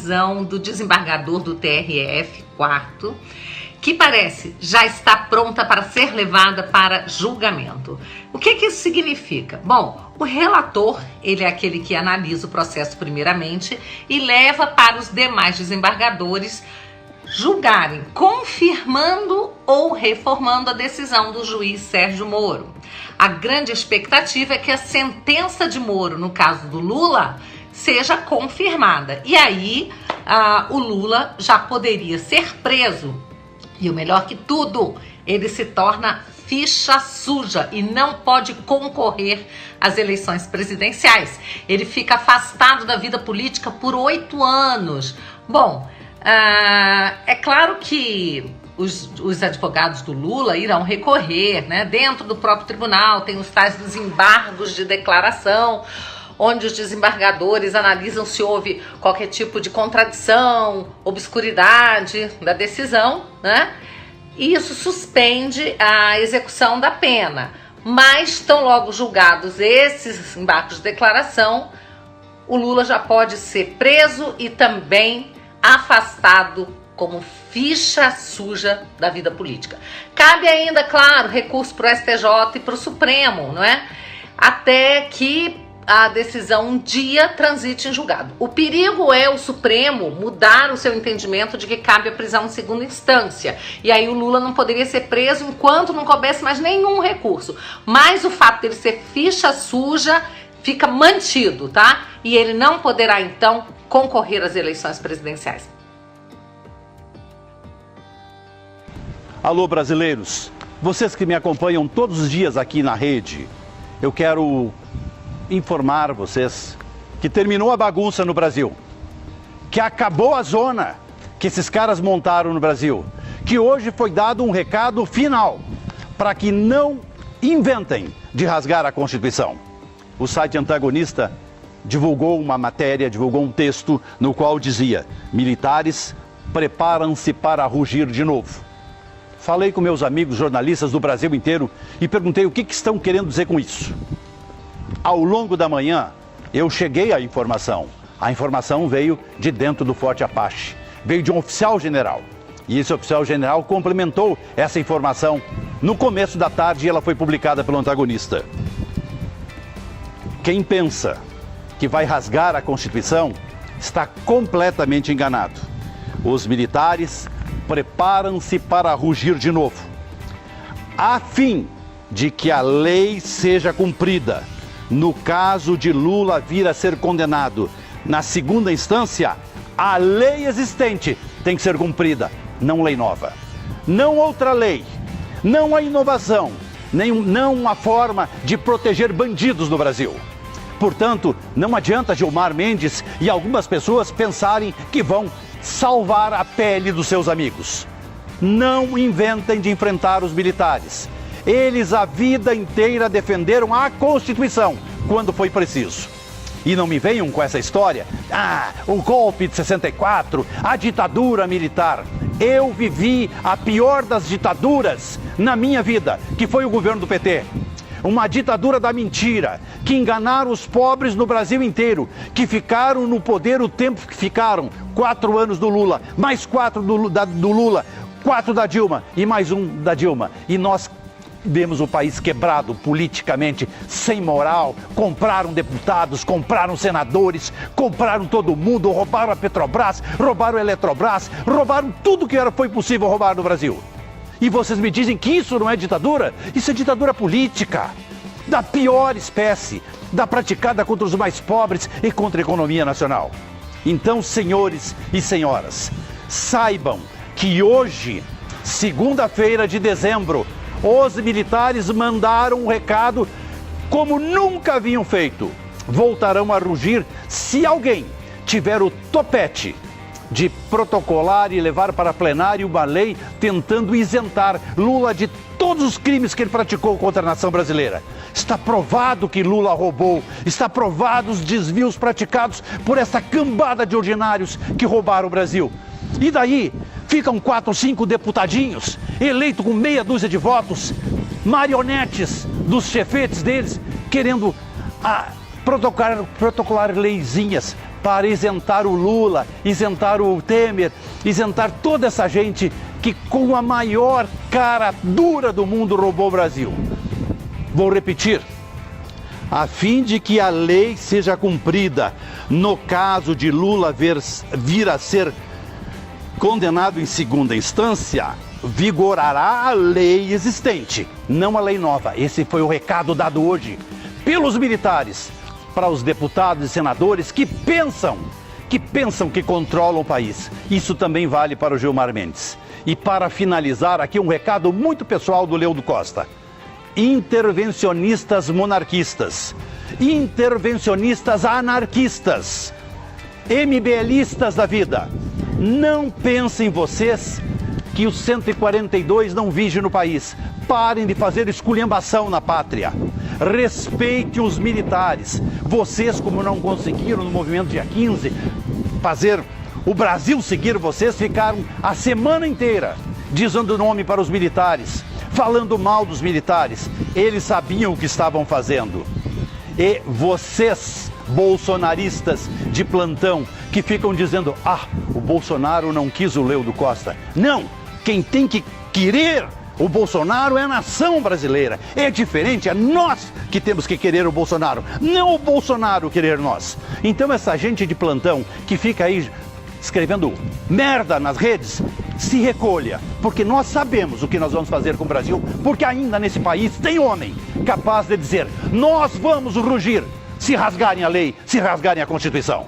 decisão do desembargador do TRF, quarto, que parece já está pronta para ser levada para julgamento. O que isso significa? Bom, o relator, ele é aquele que analisa o processo primeiramente e leva para os demais desembargadores julgarem, confirmando ou reformando a decisão do juiz Sérgio Moro. A grande expectativa é que a sentença de Moro, no caso do Lula, seja confirmada. E aí, o Lula já poderia ser preso. E o melhor que tudo, ele se torna ficha suja e não pode concorrer às eleições presidenciais. Ele fica afastado da vida política por 8 anos. Bom, é claro que os advogados do Lula irão recorrer, né? Dentro do próprio tribunal tem os tais dos embargos de declaração, onde os desembargadores analisam se houve qualquer tipo de contradição, obscuridade da decisão, né? E isso suspende a execução da pena. Mas, tão logo julgados esses embargos de declaração, o Lula já pode ser preso e também afastado como ficha suja da vida política. Cabe ainda, claro, recurso para o STJ e para o Supremo, não é? Até que a decisão um dia transite em julgado. O perigo é o Supremo mudar o seu entendimento de que cabe a prisão em segunda instância. E aí o Lula não poderia ser preso enquanto não coubesse mais nenhum recurso. Mas o fato dele ser ficha suja fica mantido, tá? E ele não poderá, então, concorrer às eleições presidenciais. Alô, brasileiros. Vocês que me acompanham todos os dias aqui na rede, eu quero informar vocês que terminou a bagunça no Brasil, que acabou a zona que esses caras montaram no Brasil, que hoje foi dado um recado final para que não inventem de rasgar a Constituição. O site antagonista divulgou uma matéria, divulgou um texto no qual dizia: militares preparam-se para rugir de novo. Falei com meus amigos jornalistas do Brasil inteiro e perguntei o que estão querendo dizer com isso. Ao longo da manhã, eu cheguei à informação. A informação veio de dentro do Forte Apache. Veio de um oficial general. E esse oficial general complementou essa informação no começo da tarde e ela foi publicada pelo antagonista. Quem pensa que vai rasgar a Constituição está completamente enganado. Os militares preparam-se para rugir de novo, a fim de que a lei seja cumprida. No caso de Lula vir a ser condenado na segunda instância, a lei existente tem que ser cumprida, não lei nova. Não outra lei, não a inovação, não uma forma de proteger bandidos no Brasil. Portanto, não adianta Gilmar Mendes e algumas pessoas pensarem que vão salvar a pele dos seus amigos. Não inventem de enfrentar os militares. Eles a vida inteira defenderam a Constituição quando foi preciso. E não me venham com essa história, o golpe de 64, a ditadura militar. Eu vivi a pior das ditaduras na minha vida, que foi o governo do PT. Uma ditadura da mentira, que enganaram os pobres no Brasil inteiro, que ficaram no poder o tempo que ficaram, 4 anos do Lula, mais 4 do Lula, 4 da Dilma e mais 1 da Dilma. E nós vemos o país quebrado politicamente, sem moral, compraram deputados, compraram senadores, compraram todo mundo, roubaram a Petrobras, roubaram a Eletrobras, roubaram tudo que foi possível roubar no Brasil. E vocês me dizem que isso não é ditadura? Isso é ditadura política, da pior espécie, da praticada contra os mais pobres e contra a economia nacional. Então, senhores e senhoras, saibam que hoje, segunda-feira de dezembro, os militares mandaram um recado como nunca haviam feito. Voltarão a rugir se alguém tiver o topete de protocolar e levar para plenário uma lei tentando isentar Lula de todos os crimes que ele praticou contra a nação brasileira. Está provado que Lula roubou, está provado os desvios praticados por essa cambada de ordinários que roubaram o Brasil. E daí ficam 4 ou 5 deputadinhos, eleitos com meia dúzia de votos, marionetes dos chefetes deles, querendo protocolar leizinhas para isentar o Lula, isentar o Temer, isentar toda essa gente que com a maior cara dura do mundo roubou o Brasil. Vou repetir, a fim de que a lei seja cumprida, no caso de Lula vir a ser condenado em segunda instância, vigorará a lei existente, não a lei nova. Esse foi o recado dado hoje pelos militares para os deputados e senadores que pensam que controlam o país. Isso também vale para o Gilmar Mendes. E para finalizar aqui um recado muito pessoal do Leudo Costa. Intervencionistas monarquistas, intervencionistas anarquistas, MBListas da vida, não pensem vocês que os 142 não vigem no país. Parem de fazer esculhambação na pátria. Respeite os militares. Vocês, como não conseguiram no movimento dia 15 fazer o Brasil seguir vocês, ficaram a semana inteira dizendo nome para os militares, falando mal dos militares. Eles sabiam o que estavam fazendo. E vocês, bolsonaristas de plantão, que ficam dizendo: ah, o Bolsonaro não quis o Leudo Costa. Não! Quem tem que querer o Bolsonaro é a nação brasileira. É diferente, é nós que temos que querer o Bolsonaro, não o Bolsonaro querer nós. Então essa gente de plantão que fica aí escrevendo merda nas redes, se recolha, porque nós sabemos o que nós vamos fazer com o Brasil, porque ainda nesse país tem homem capaz de dizer: nós vamos rugir se rasgarem a lei, se rasgarem a Constituição.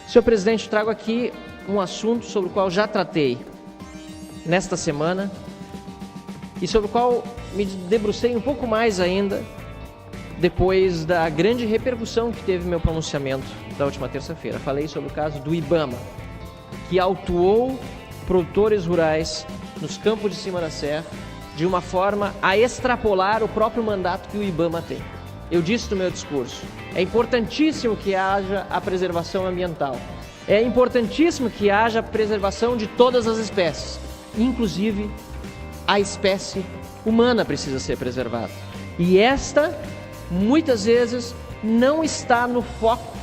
Senhor presidente, trago aqui um assunto sobre o qual já tratei nesta semana e sobre o qual me debrucei um pouco mais ainda depois da grande repercussão que teve meu pronunciamento da última terça-feira. Falei sobre o caso do IBAMA, que autuou produtores rurais nos campos de cima da serra de uma forma a extrapolar o próprio mandato que o IBAMA tem. Eu disse no meu discurso: é importantíssimo que haja a preservação ambiental. É importantíssimo que haja a preservação de todas as espécies, inclusive a espécie humana precisa ser preservada. E esta, muitas vezes, não está no foco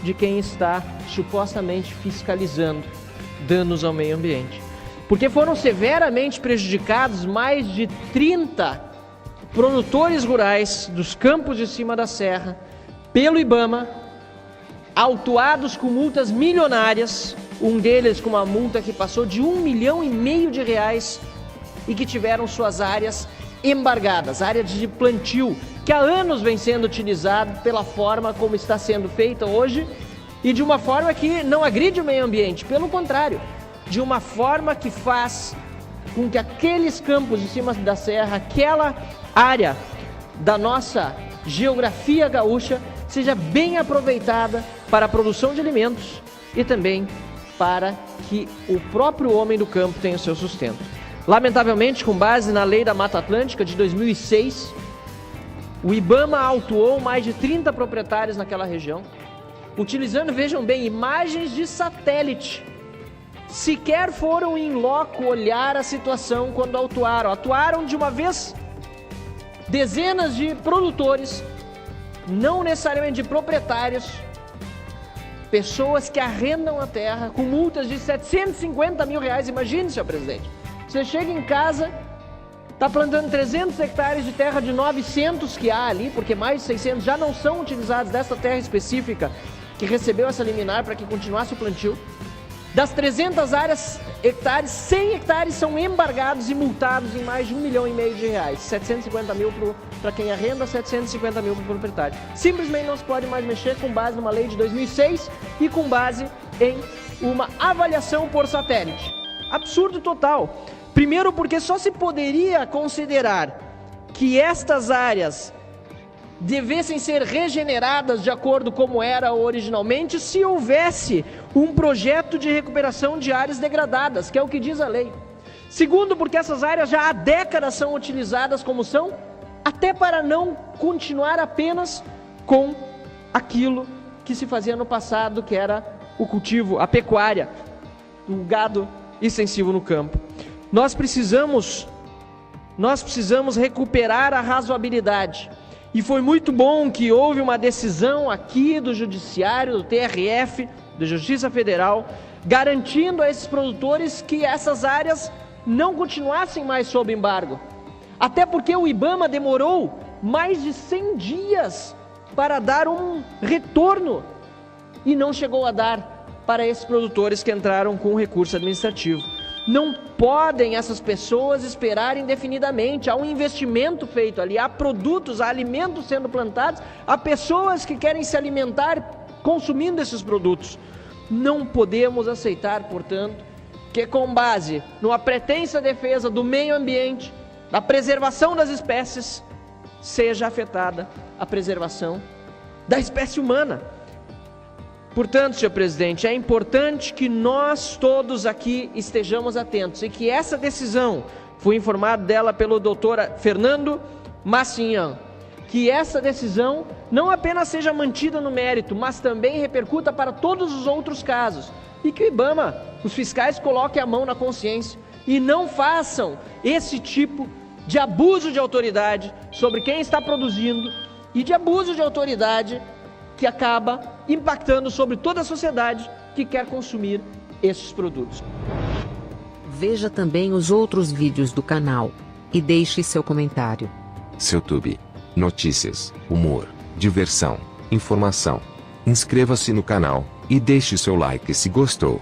de quem está supostamente fiscalizando danos ao meio ambiente. Porque foram severamente prejudicados mais de 30 produtores rurais dos campos de cima da serra pelo IBAMA, autuados com multas milionárias, um deles com uma multa que passou de R$1,5 milhão e que tiveram suas áreas embargadas, áreas de plantio, que há anos vem sendo utilizado pela forma como está sendo feita hoje e de uma forma que não agride o meio ambiente, pelo contrário, de uma forma que faz com que aqueles campos de cima da serra, aquela área da nossa geografia gaúcha, seja bem aproveitada para a produção de alimentos e também para que o próprio homem do campo tenha o seu sustento. Lamentavelmente, com base na Lei da Mata Atlântica de 2006, o IBAMA autuou mais de 30 proprietários naquela região, utilizando, vejam bem, imagens de satélite. Sequer foram em loco olhar a situação quando autuaram. Atuaram de uma vez dezenas de produtores, não necessariamente de proprietários, pessoas que arrendam a terra com multas de R$750 mil. Imagine, senhor presidente, você chega em casa, está plantando 300 hectares de terra de 900 que há ali, porque mais de 600 já não são utilizados dessa terra específica que recebeu essa liminar para que continuasse o plantio. Das 300 hectares, 100 hectares são embargados e multados em mais de R$1,5 milhão. 750 mil para quem arrenda, 750 mil para o proprietário. Simplesmente não se pode mais mexer com base numa lei de 2006 e com base em uma avaliação por satélite. Absurdo total. Primeiro porque só se poderia considerar que estas áreas devessem ser regeneradas de acordo como era originalmente se houvesse um projeto de recuperação de áreas degradadas, que é o que diz a lei. Segundo, porque essas áreas já há décadas são utilizadas como são, até para não continuar apenas com aquilo que se fazia no passado, que era o cultivo, a pecuária, o gado extensivo no campo. Nós precisamos recuperar a razoabilidade. E foi muito bom que houve uma decisão aqui do Judiciário, do TRF, da Justiça Federal, garantindo a esses produtores que essas áreas não continuassem mais sob embargo. Até porque o IBAMA demorou mais de 100 dias para dar um retorno e não chegou a dar para esses produtores que entraram com recurso administrativo. Não podem essas pessoas esperar indefinidamente. Há um investimento feito ali, há produtos, há alimentos sendo plantados, há pessoas que querem se alimentar consumindo esses produtos. Não podemos aceitar, portanto, que com base numa pretensa defesa do meio ambiente, da preservação das espécies, seja afetada a preservação da espécie humana. Portanto, senhor presidente, é importante que nós todos aqui estejamos atentos e que essa decisão, fui informado dela pelo doutor Fernando Massinhan, que essa decisão não apenas seja mantida no mérito, mas também repercuta para todos os outros casos. E que o IBAMA, os fiscais, coloquem a mão na consciência e não façam esse tipo de abuso de autoridade sobre quem está produzindo e de abuso de autoridade que acaba impactando sobre toda a sociedade que quer consumir esses produtos. Veja também os outros vídeos do canal e deixe seu comentário. SeuTube. Notícias, humor, diversão, informação. Inscreva-se no canal e deixe seu like se gostou.